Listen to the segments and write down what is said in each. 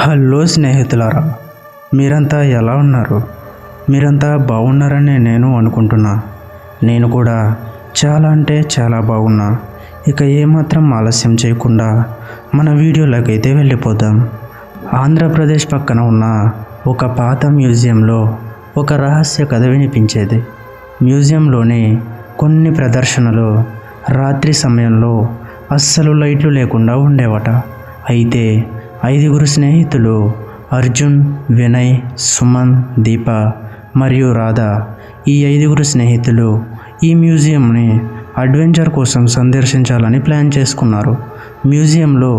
Hello స్నేహితులారా, మీరంతా ఎలా ఉన్నారు? మీరంతా బాగున్నారని నేను అనుకుంటున్నా. నేను కూడా చాలా అంటే చాలా బాగున్నా. ఇక ఏమాత్రం ఆలస్యం చేయకుండా మన వీడియోలోకైతే వెళ్ళిపోదాం. ఆంధ్రప్రదేశ్ పక్కన ఉన్న ఒక పాత మ్యూజియంలో ఒక రహస్య కథ వినిపించేది. మ్యూజియంలోని కొన్ని ప్రదర్శనలు రాత్రి సమయంలో అస్సలు లైట్లు లేకుండా ఉండేవట. అయితే 5 స్నేహితులు అర్జున్, వినయ్, సుమన్, దీప మరియు రాధ, ఈ 5 స్నేహితులు ఈ మ్యూజియంని అడ్వెంచర్ కోసం సందర్శించాలని ప్లాన్ చేసుకున్నారు. మ్యూజియంలో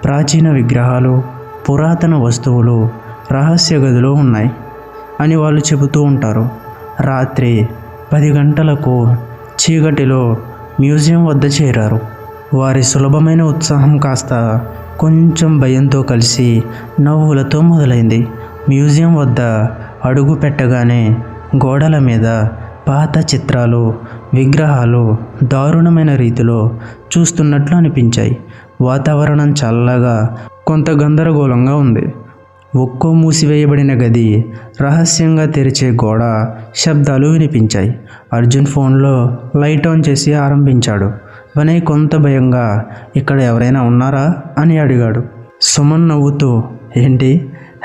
ప్రాచీన విగ్రహాలు, పురాతన వస్తువులు రహస్య గదిలో ఉన్నాయి అని వాళ్ళు చెబుతూ ఉంటారు. రాత్రి 10 గంటలకు చీకటిలో మ్యూజియం వద్ద చేరారు. వారి సులభమైన ఉత్సాహం కాస్త కొంచెం భయంతో కలిసి నవ్వులతో మొదలైంది. మ్యూజియం వద్ద అడుగు పెట్టగానే గోడల మీద పాత చిత్రాలు, విగ్రహాలు దారుణమైన రీతిలో చూస్తున్నట్లు అనిపించాయి. వాతావరణం చల్లగా, కొంత గందరగోళంగా ఉంది. ఒక్కో మూసివేయబడిన గది, రహస్యంగా తెరిచే గోడ, శబ్దాలు వినిపించాయి. అర్జున్ ఫోన్లో లైట్ ఆన్ చేసి ఆరంభించాడు. వినయ్ కొంత భయంగా, ఇక్కడ ఎవరైనా ఉన్నారా అని అడిగాడు. సుమన్ నవ్వుతూ, ఏంటి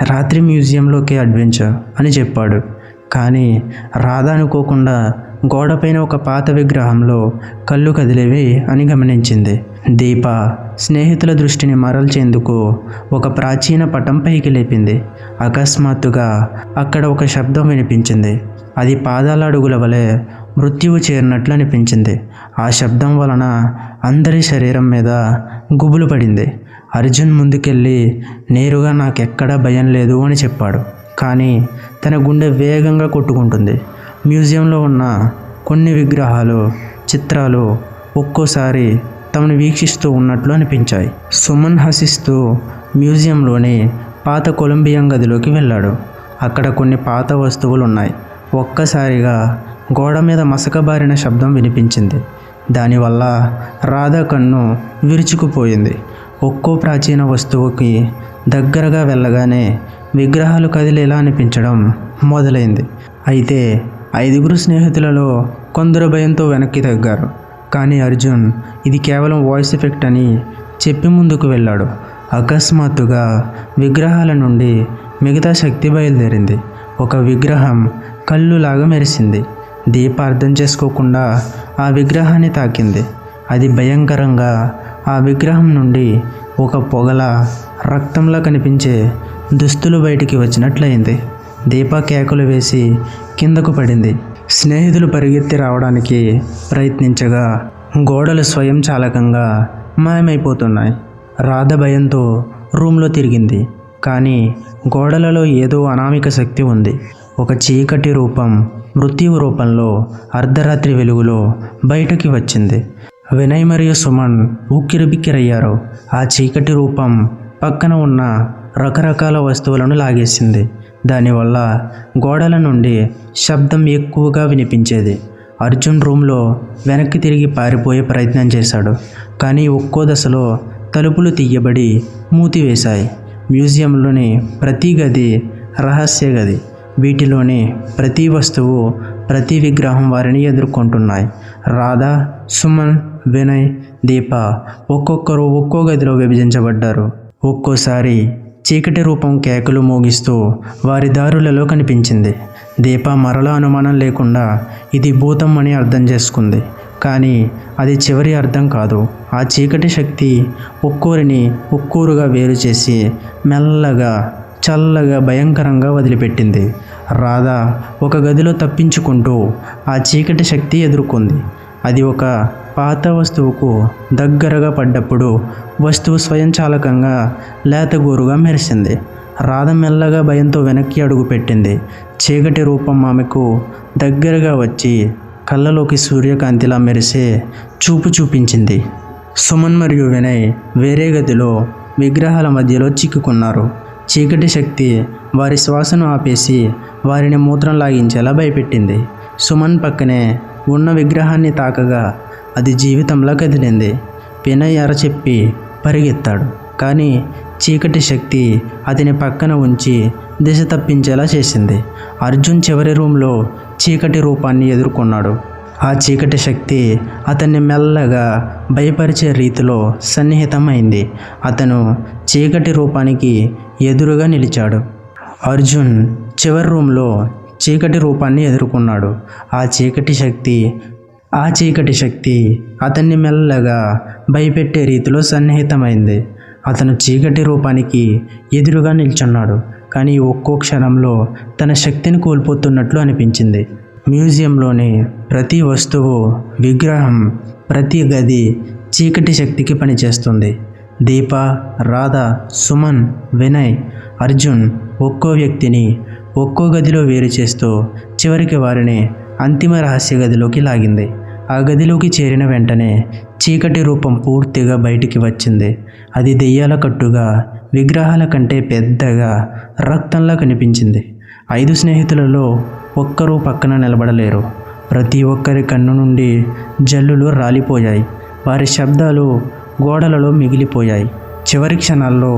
రాత్రి మ్యూజియంలోకి అడ్వెంచర్ అని చెప్పాడు. కానీ రాధ అనుకోకుండా గోడపైన ఒక పాత విగ్రహంలో కళ్ళు కదిలేవి అని గమనించింది. దీప స్నేహితుల దృష్టిని మరల్చేందుకు ఒక ప్రాచీన పటం పైకి లేపింది. అకస్మాత్తుగా అక్కడ ఒక శబ్దం వినిపించింది. అది పాదాల అడుగుల వలె మృత్యువు చేరినట్లు అనిపించింది. ఆ శబ్దం వలన అందరి శరీరం మీద గుబులు పడింది. అర్జున్ ముందుకెళ్ళి నేరుగా నాకెక్కడా భయం లేదు అని చెప్పాడు. కానీ తన గుండె వేగంగా కొట్టుకుంటుంది. మ్యూజియంలో ఉన్న కొన్ని విగ్రహాలు, చిత్రాలు ఒక్కోసారి తమను వీక్షిస్తూ ఉన్నట్లు అనిపించాయి. సుమన్ హసిస్తూ మ్యూజియంలోని పాత కొలంబియం గదిలోకి వెళ్ళాడు. అక్కడ కొన్ని పాత వస్తువులు ఉన్నాయి. ఒక్కసారిగా గోడ మీద మసకబారిన శబ్దం వినిపించింది. దానివల్ల రాధ కన్ను విరుచుకుపోయింది. ఒక్కో ప్రాచీన వస్తువుకి దగ్గరగా వెళ్ళగానే విగ్రహాలు కదిలేలా అనిపించడం మొదలైంది. అయితే 5 స్నేహితులలో కొందరు భయంతో వెనక్కి తగ్గారు. కానీ అర్జున్ ఇది కేవలం వాయిస్ ఎఫెక్ట్ అని చెప్పి ముందుకు వెళ్ళాడు. అకస్మాత్తుగా విగ్రహాల నుండి మిగతా శక్తి బయలుదేరింది. ఒక విగ్రహం కళ్ళులాగా మెరిసింది. దీప అర్థం చేసుకోకుండా ఆ విగ్రహాన్ని తాకింది. అది భయంకరంగా ఆ విగ్రహం నుండి ఒక పొగల, రక్తంలా కనిపించే దుస్తులు బయటికి వచ్చినట్లయింది. దీప కేకలు వేసి కిందకు పడింది. స్నేహితులు పరిగెత్తి రావడానికి ప్రయత్నించగా గోడలు స్వయం చాలకంగా మాయమైపోతున్నాయి. రాధ భయంతో రూమ్లో తిరిగింది. కానీ గోడలలో ఏదో అనామిక శక్తి ఉంది. ఒక చీకటి రూపం మృత్యువు రూపంలో అర్ధరాత్రి వెలుగులో బయటకి వచ్చింది. వినయ్ మరియు సుమన్ ఉక్కిరిబిక్కిరయ్యారు. ఆ చీకటి రూపం పక్కన ఉన్న రకరకాల వస్తువులను లాగేసింది. దానివల్ల గోడల నుండి శబ్దం ఎక్కువగా వినిపించేది. అర్జున్ రూమ్లో వెనక్కి తిరిగి పారిపోయే ప్రయత్నం చేశాడు. కానీ ఒక్కో దశలో తలుపులు తీయబడి మూతివేశాయి. మ్యూజియంలోని ప్రతి గది రహస్య గది. వీటిలోని ప్రతి వస్తువు, ప్రతి విగ్రహం వారిని ఎదుర్కొంటున్నాయి. రాధ, సుమన్, వినయ్, దీప ఒక్కొక్కరు ఒక్కో గదిలో విభజించబడ్డారు. ఒక్కోసారి చీకటి రూపం కేకలు మోగిస్తూ వారి దారులలో కనిపించింది. దీప మరలా అనుమానం లేకుండా ఇది భూతం అని అర్థం చేసుకుంది. కానీ అది చివరి అర్థం కాదు. ఆ చీకటి శక్తి ఒక్కోరిని ఒక్కోరుగా వేరు చేసి మెల్లగా, చల్లగా, భయంకరంగా వదిలిపెట్టింది. రాధ ఒక గదిలో తప్పించుకుంటూ ఆ చీకటి శక్తి ఎదుర్కొంది. అది ఒక పాత వస్తువుకు దగ్గరగా పడ్డప్పుడు వస్తువు స్వయంచాలకంగా లేతగోరుగా మెరిసింది. రాధ మెల్లగా భయంతో వెనక్కి అడుగుపెట్టింది. చీకటి రూపం ఆమెకు దగ్గరగా వచ్చి కళ్ళలోకి సూర్యకాంతిలా మెరిసే చూపు చూపించింది. సుమన్ మరియు వినయ్ వేరే గదిలో విగ్రహాల మధ్యలో చిక్కుకున్నారు. చీకటి శక్తి వారి శ్వాసను ఆపేసి వారిని మూత్రం లాగించేలా భయపెట్టింది. సుమన్ పక్కనే ఉన్న విగ్రహాన్ని తాకగా అది జీవితంలా కదిలింది. వినయ్ అరచెప్పి పరిగెత్తాడు. కానీ చీకటి శక్తి అతని పక్కన ఉంచి దిశ తప్పించేలా చేసింది. అర్జున్ చివరి రూమ్లో చీకటి రూపాన్ని ఎదుర్కొన్నాడు. ఆ చీకటి శక్తి అతన్ని మెల్లగా భయపరిచే రీతిలో సన్నిహితమైంది. అతను చీకటి రూపానికి ఎదురుగా నిలిచాడు. అర్జున్ చివరి రూమ్లో చీకటి రూపాన్ని ఎదుర్కొన్నాడు. ఆ చీకటి శక్తి అతన్ని మెల్లగా భయపెట్టే రీతిలో సన్నిహితమైంది. అతను చీకటి రూపానికి ఎదురుగా నిల్చున్నాడు. కానీ ఒక్కో క్షణంలో తన శక్తిని కోల్పోతున్నట్లు అనిపించింది. మ్యూజియంలోని ప్రతి వస్తువు, విగ్రహం, ప్రతి గది చీకటి శక్తికి పనిచేస్తుంది. దీప, రాధ, సుమన్, వినయ్, అర్జున్ ఒక్కో వ్యక్తిని ఒక్కో గదిలో వేరు చేస్తూ చివరికి వారిని అంతిమ రహస్య గదిలోకి లాగింది. ఆ గదిలోకి చేరిన వెంటనే చీకటి రూపం పూర్తిగా బయటికి వచ్చింది. అది దెయ్యాల కట్టుగా, విగ్రహాల కంటే పెద్దగా, రక్తంలా కనిపించింది. 5 స్నేహితులలో ఒక్కరూ పక్కన నిలబడలేరు. ప్రతి ఒక్కరి కన్ను నుండి జల్లులు రాలిపోయాయి. వారి శబ్దాలు గోడలలో మిగిలిపోయాయి. చివరి క్షణాల్లో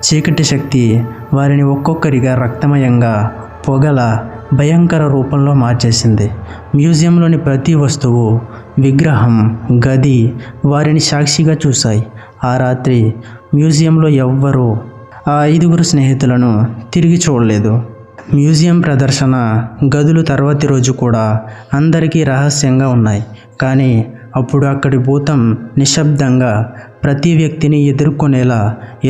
చీకటి శక్తి వారిని ఒక్కొక్కరిగా రక్తమయంగా, పొగల, భయంకర రూపంలో మార్చేసింది. మ్యూజియంలోని ప్రతి వస్తువు, విగ్రహం, గది వారిని సాక్షిగా చూశాయి. ఆ రాత్రి మ్యూజియంలో ఎవ్వరూ ఆ 5గురు స్నేహితులను తిరిగి చూడలేదు. మ్యూజియం ప్రదర్శన గదులు తర్వాతి రోజు కూడా అందరికీ రహస్యంగా ఉన్నాయి. కానీ అప్పుడు అక్కడి భూతం నిశ్శబ్దంగా ప్రతి వ్యక్తిని ఎదుర్కొనేలా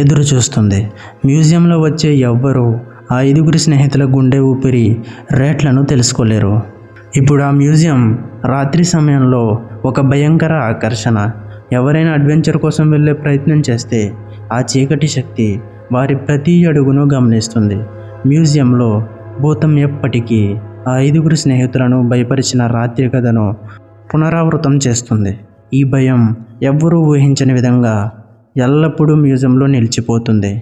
ఎదురు చూస్తుంది. మ్యూజియంలో వచ్చే ఎవ్వరూ ఆ 5గురు స్నేహితుల గుండె ఊపిరి రేట్లను తెలుసుకోలేరు. ఇప్పుడు ఆ మ్యూజియం రాత్రి సమయంలో ఒక భయంకర ఆకర్షణ. ఎవరైనా అడ్వెంచర్ కోసం వెళ్ళే ప్రయత్నం చేస్తే ఆ చీకటి శక్తి వారి ప్రతి అడుగును గమనిస్తుంది. మ్యూజియంలో భూతం ఎప్పటికీ ఆ 5గురు స్నేహితులను భయపరిచిన రాత్రి కథను పునరావృతం చేస్తుంది. ఈ భయం ఎవ్వరూ ఊహించని విధంగా ఎల్లప్పుడూ మ్యూజియంలో నిలిచిపోతుంది.